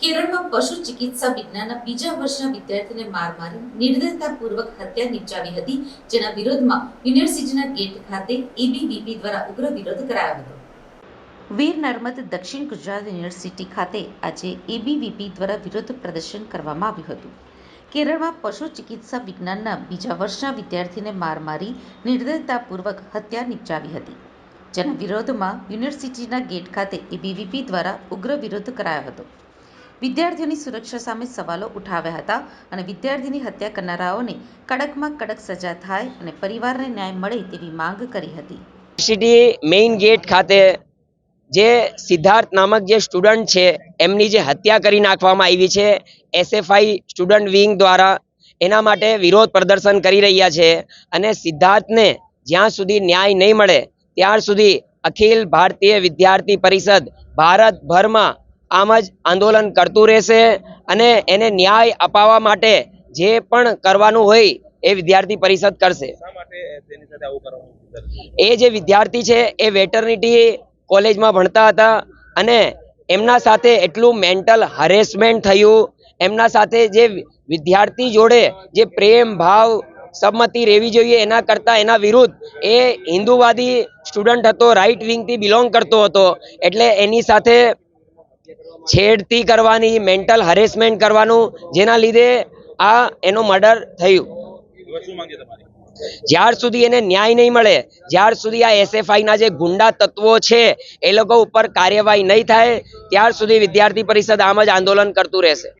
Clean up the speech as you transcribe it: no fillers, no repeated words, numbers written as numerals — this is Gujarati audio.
કેરળમાં પશુ ચિકિત્સા વિજ્ઞાનના બીજા વર્ષના વિદ્યાર્થીને માર મારી નિર્દયતાપૂર્વક હત્યા નિપજાવી હતી, જેના વિરોધમાં યુનિવર્સિટીના ગેટ ખાતે એબીવીપી દ્વારા ઉગ્ર વિરોધ કરાયો હતો. વીર નર્મદ દક્ષિણ ગુજરાત યુનિવર્સિટી ખાતે આજે એબીવીપી દ્વારા વિરોધ પ્રદર્શન કરવામાં આવ્યું હતું. કેરળમાં પશુ ચિકિત્સા વિજ્ઞાનના બીજા વર્ષના વિદ્યાર્થીને માર મારી નિર્દયતાપૂર્વક હત્યા નિપજાવી હતી, જેના વિરોધમાં યુનિવર્સિટીના ગેટ ખાતે એબીવીપી દ્વારા ઉગ્ર વિરોધ કરાયો હતો. વિદ્યાર્થીઓની સુરક્ષા સામે સવાલો ઉઠાવ્યા હતા અને વિદ્યાર્થીની હત્યા કરનારાઓને કડકમાં કડક સજા થાય અને પરિવારને ન્યાય મળે તેવી માંગ કરી હતી. યુનિવર્સિટી મેઇન ગેટ ખાતે જે સિદ્ધાર્થ નામક જે સ્ટુડન્ટ છે એમની જે હત્યા કરી નાખવામાં આવી છે એસએફઆઈ સ્ટુડન્ટ વિંગ દ્વારા, એના માટે વિરોધ પ્રદર્શન કરી રહ્યા છે. અને સિદ્ધાર્થને જ્યાં સુધી ન્યાય નહીં મળે ત્યાર સુધી અખિલ ભારતીય વિદ્યાર્થી પરિષદ ભારતભરમાં આમ જ આંદોલન કરતું રહેશે અને એને ન્યાય અપાવવા માટે જે પણ કરવાનું હોય એ વિદ્યાર્થી પરિષદ કરશે. એ જે વિદ્યાર્થી છે એ વેટરનિટી કોલેજમાં ભણતા હતા અને એમના સાથે એટલું મેન્ટલ હરેસમેન્ટ થયું. એમના સાથે જે વિદ્યાર્થી જોડે જે પ્રેમ ભાવ સંમતિ રહેવી જોઈએ એના કરતાં એના વિરુદ્ધ એ હિન્દુવાદી સ્ટુડન્ટ હતો, રાઇટ વિંગથી બિલોંગ કરતો હતો, એટલે એની સાથે છેડતી કરવાની, મેન્ટલ હરેસમેન્ટ કરવાનું, જેના લીધે આ એનો મર્ડર થયું. જ્યાર સુધી એને ન્યાય નહીં મળે, જ્યાર સુધી આ એસએફઆઈના જે ગુંડા તત્વો છે એ લોકો ઉપર કાર્યવાહી નહીં થાય ત્યાર સુધી વિદ્યાર્થી પરિષદ આમ જ આંદોલન કરતું રહેશે.